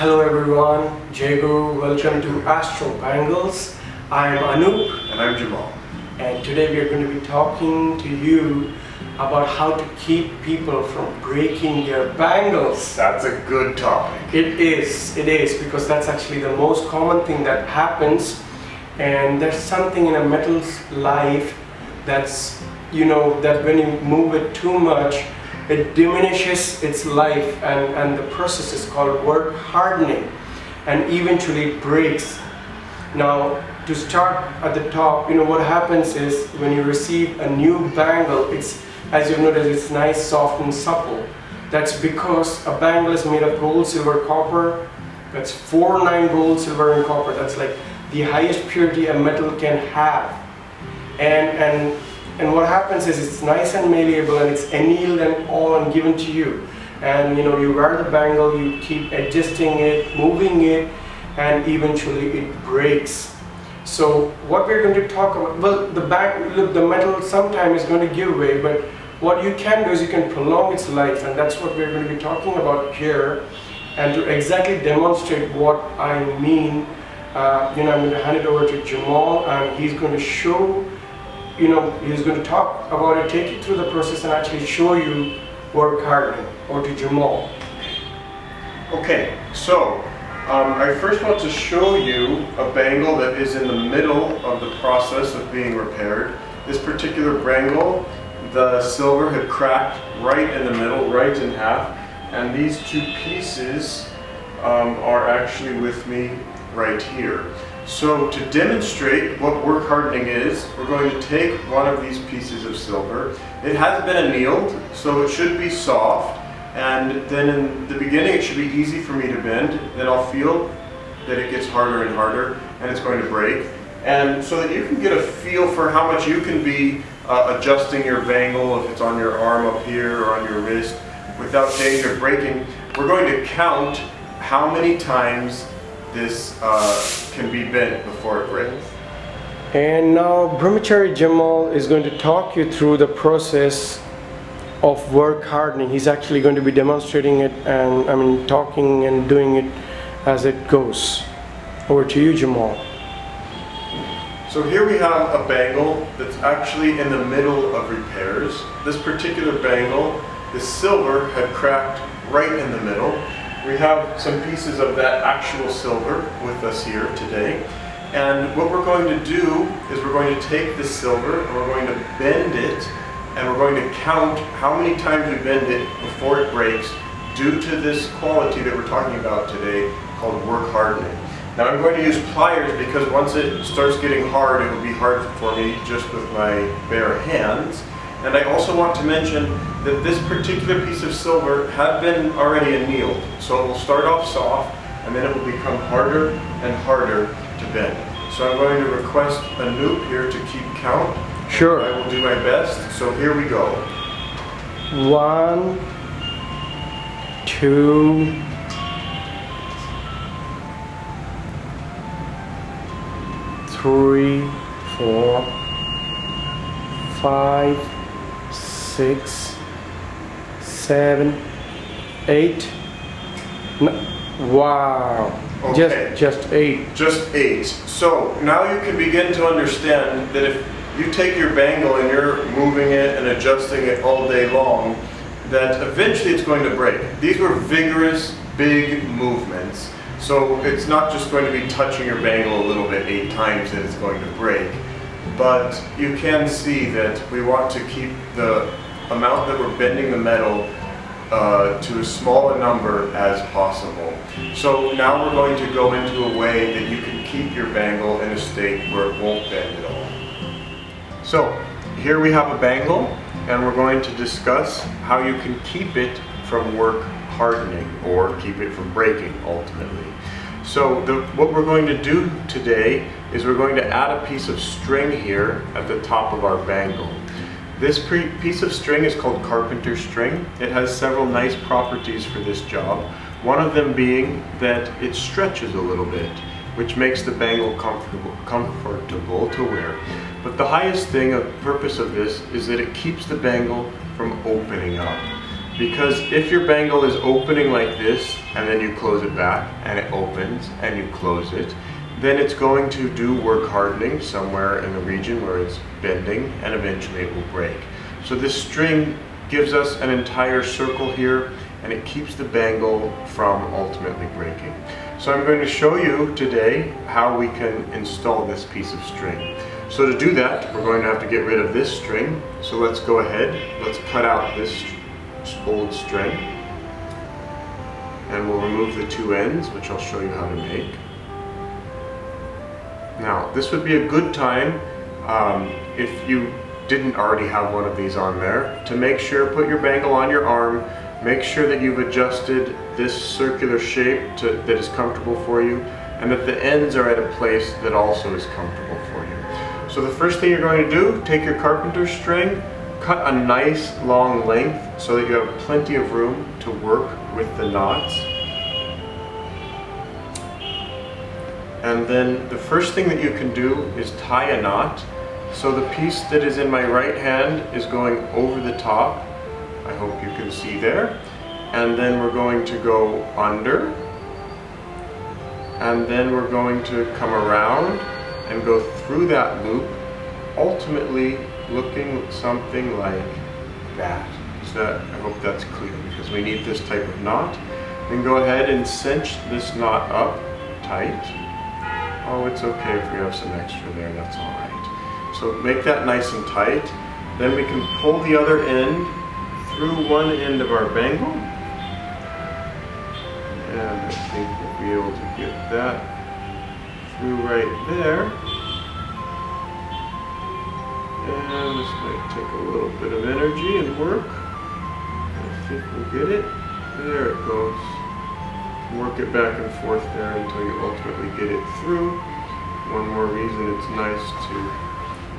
Hello everyone, Jago, welcome to Astro Bangles. I'm Anup and I'm Jamal. And today we are going to be talking to you about how to keep people from breaking their bangles. That's a good topic. It is because that's actually the most common thing that happens, and there's something in a metal's life that's, that when you move it too much, it diminishes its life, and the process is called work hardening, and eventually it breaks. Now, to start at the top, what happens is when you receive a new bangle, it's, as you've noticed, it's nice, soft and supple. That's because a bangle is made of gold, silver, copper. That's 4-9 gold, silver and copper. That's like the highest purity a metal can have. And what happens is it's nice and malleable, and it's annealed and all and given to you. And you wear the bangle, you keep adjusting it, moving it, and eventually it breaks. So what we're going to talk about, well, the metal sometimes is going to give way, but what you can do is you can prolong its life, and that's what we're going to be talking about here. And to exactly demonstrate what I mean, I'm going to hand it over to Jamal, and he's going to show, he's going to talk about it, take you through the process, and actually show you work hardening. Or to Jamal. Okay, so I first want to show you a bangle that is in the middle of the process of being repaired. This particular bangle, the silver had cracked right in the middle, right in half, and these two pieces are actually with me right here. So to demonstrate what work hardening is, we're going to take one of these pieces of silver. It has been annealed, so it should be soft, and then in the beginning it should be easy for me to bend. Then I'll feel that it gets harder and harder, and it's going to break. And so that you can get a feel for how much you can be adjusting your bangle, if it's on your arm up here or on your wrist, without danger of breaking, we're going to count how many times this can be bent before it breaks. And now Brahmachari Jamal is going to talk you through the process of work hardening. He's actually going to be demonstrating it, and talking and doing it as it goes. Over to you, Jamal. So here we have a bangle that's actually in the middle of repairs. This particular bangle, the silver had cracked right in the middle. We have some pieces of that actual silver with us here today. And what we're going to do is we're going to take this silver and we're going to bend it, and we're going to count how many times we bend it before it breaks, due to this quality that we're talking about today called work hardening. Now I'm going to use pliers because once it starts getting hard, it will be hard for me just with my bare hands. And I also want to mention that this particular piece of silver had been already annealed. So it will start off soft, and then it will become harder and harder to bend. So I'm going to request Anup here to keep count. Sure. I will do my best. So here we go. 1, 2, 3, 4, 5, 6, 7, 8. Wow. Okay. Just 8. Just 8. So now you can begin to understand that if you take your bangle and you're moving it and adjusting it all day long, that eventually it's going to break. These were vigorous, big movements. So it's not just going to be touching your bangle a little bit 8 times that it's going to break. But you can see that we want to keep the amount that we're bending the metal to as small a number as possible. So now we're going to go into a way that you can keep your bangle in a state where it won't bend at all. So here we have a bangle, and we're going to discuss how you can keep it from work hardening, or keep it from breaking ultimately. So what we're going to do today is we're going to add a piece of string here at the top of our bangle. This piece of string is called carpenter string. It has several nice properties for this job. One of them being that it stretches a little bit, which makes the bangle comfortable to wear. But the highest purpose of this is that it keeps the bangle from opening up. Because if your bangle is opening like this, and then you close it back, and it opens, and you close it, then it's going to do work hardening somewhere in the region where it's bending, and eventually it will break. So this string gives us an entire circle here, and it keeps the bangle from ultimately breaking. So I'm going to show you today how we can install this piece of string. So to do that, we're going to have to get rid of this string. So let's go ahead, let's cut out this old string, and we'll remove the two ends, which I'll show you how to make. Now, this would be a good time, if you didn't already have one of these on there, to make sure, put your bangle on your arm, make sure that you've adjusted this circular shape that is comfortable for you, and that the ends are at a place that also is comfortable for you. So the first thing you're going to do, take your carpenter string, cut a nice long length so that you have plenty of room to work with the knots. And then the first thing that you can do is tie a knot. So the piece that is in my right hand is going over the top. I hope you can see there. And then we're going to go under. And then we're going to come around and go through that loop, ultimately looking something like that. So I hope that's clear, because we need this type of knot. Then go ahead and cinch this knot up tight. Oh, it's okay if we have some extra there, that's all right. So make that nice and tight. Then we can pull the other end through one end of our bangle. And I think we'll be able to get that through right there. And this might take a little bit of energy and work. I think we'll get it. There it goes. Work it back and forth there until you ultimately get it through. One more reason it's nice to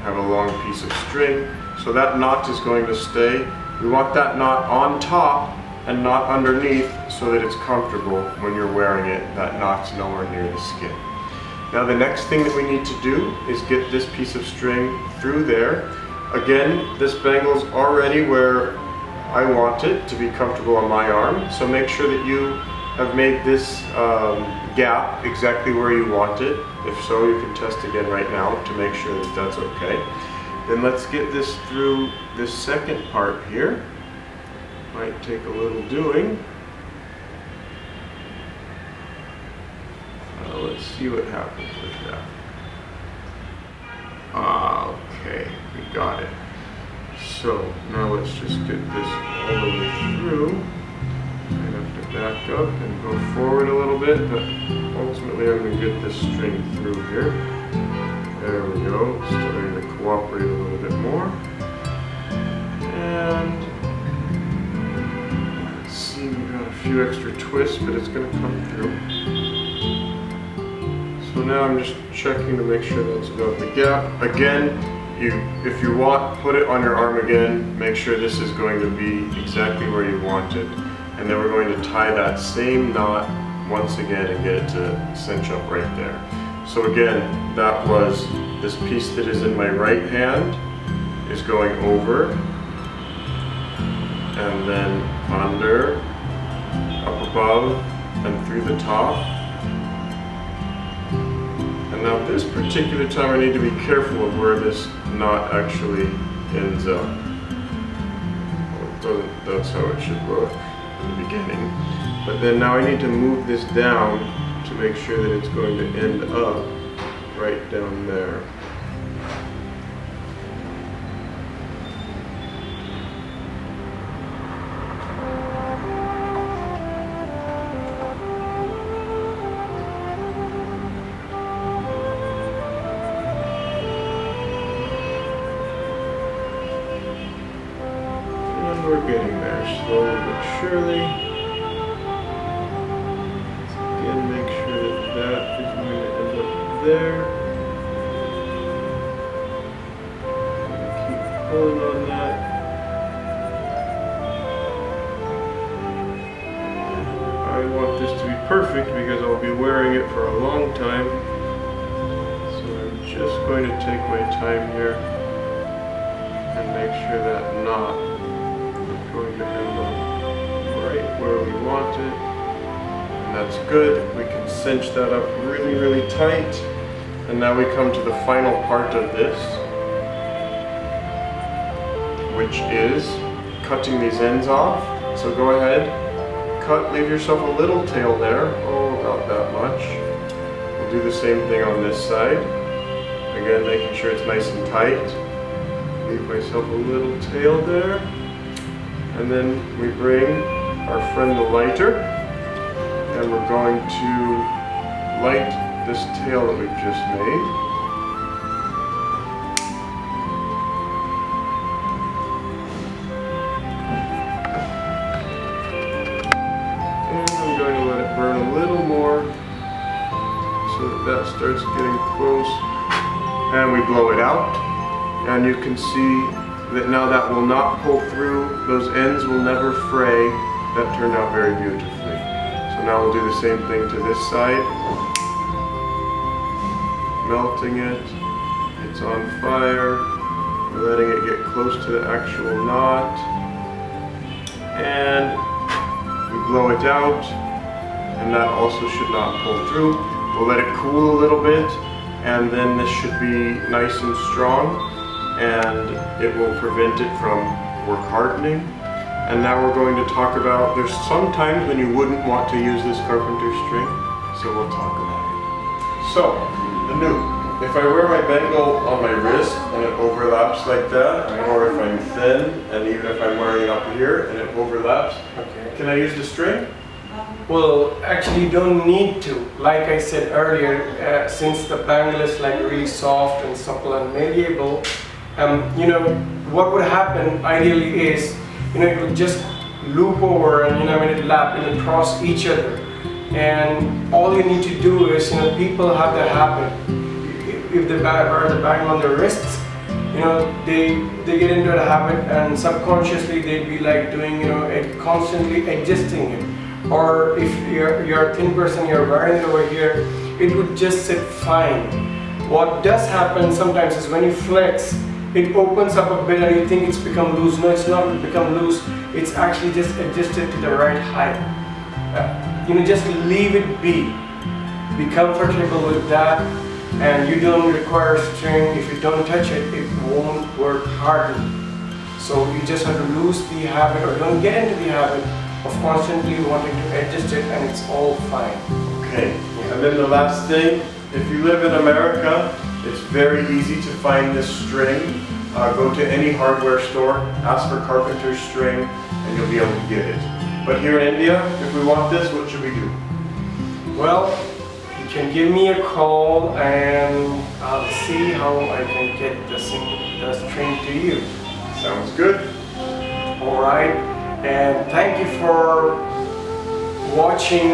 have a long piece of string. So that knot is going to stay. We want that knot on top and not underneath so that it's comfortable when you're wearing it. That knot's nowhere near the skin. Now the next thing that we need to do is get this piece of string through there. Again, this bangle's already where I want it to be comfortable on my arm. So make sure that you have made this gap exactly where you want it. If so, you can test again right now to make sure that that's okay. Then let's get this through this second part here. Might take a little doing. Let's see what happens with that. Okay, we got it. So now let's just get this all the way through. I have to back up and go forward a little bit, but ultimately I'm going to get this string through here. There we go, starting to cooperate a little bit more. And let's see, we've got a few extra twists, but it's going to come through. So now I'm just checking to make sure that's about the gap. Again, if you want, put it on your arm again. Make sure this is going to be exactly where you want it. And then we're going to tie that same knot once again and get it to cinch up right there. So again, that was this piece that is in my right hand is going over and then under, up above, and through the top. And now this particular time I need to be careful of where this knot actually ends up. That's how it should look in the beginning. But then now I need to move this down to make sure that it's going to end up right down there. We're getting there, slowly but surely. Again, make sure that that is going to end up there. Keep pulling on that. I want this to be perfect because I'll be wearing it for a long time. So I'm just going to take my time here and make sure that knot going to end up where we want it. And that's good. We can cinch that up really, really tight. And now we come to the final part of this, which is cutting these ends off. So go ahead, cut, leave yourself a little tail there. Oh, about that much. We'll do the same thing on this side. Again, making sure it's nice and tight. Leave myself a little tail there. And then we bring our friend the lighter, and we're going to light this tail that we've just made. And I'm going to let it burn a little more so that that starts getting close. And we blow it out. And you can see that now that will not pull through. Those ends will never fray. That turned out very beautifully. So now we'll do the same thing to this side. Melting it. It's on fire. We're letting it get close to the actual knot. And we blow it out. And that also should not pull through. We'll let it cool a little bit. And then this should be nice and strong. And it will prevent it from work hardening. And now we're going to talk about, there's some times when you wouldn't want to use this carpenter string, so we'll talk about it. So, Anu, if I wear my bangle on my wrist and it overlaps like that, or if I'm thin, and even if I'm wearing it up here and it overlaps, can I use the string? Well, actually you don't need to. Like I said earlier, since the bangle is like really soft and supple and malleable, you know, what would happen ideally is, you know, it would just loop over and, you know, when it lap and cross each other. And all you need to do is, you know, people have the habit, if they wear the bangle on their wrists, you know, they get into the habit and subconsciously they'd be like doing, you know, constantly adjusting it. Or if you're a thin person, you're wearing it over here, it would just sit fine. What does happen sometimes is when you flex, it opens up a bit and you think it's become loose. No, it's not become loose. It's actually just adjusted to the right height. You know, just leave it be. Be comfortable with that, and you don't require a string. If you don't touch it, it won't work harden. So you just have to lose the habit, or don't get into the habit of constantly wanting to adjust it, and it's all fine. Okay, and then the last thing, if you live in America, it's very easy to find this string. Go to any hardware store, ask for carpenter's string, and you'll be able to get it. But here in India, if we want this, what should we do? Well, you can give me a call and I'll see how I can get the string to you. Sounds good. Alright, and thank you for watching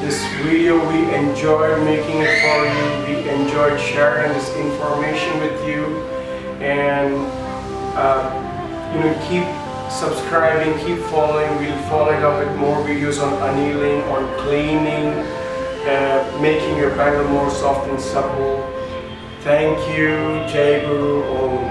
this video. We enjoyed making it for you. We enjoyed sharing this information with you. And you know, keep subscribing, keep following. We'll follow it up with more videos on annealing, on cleaning, making your bangle more soft and supple. Thank you, Jai Guru Om.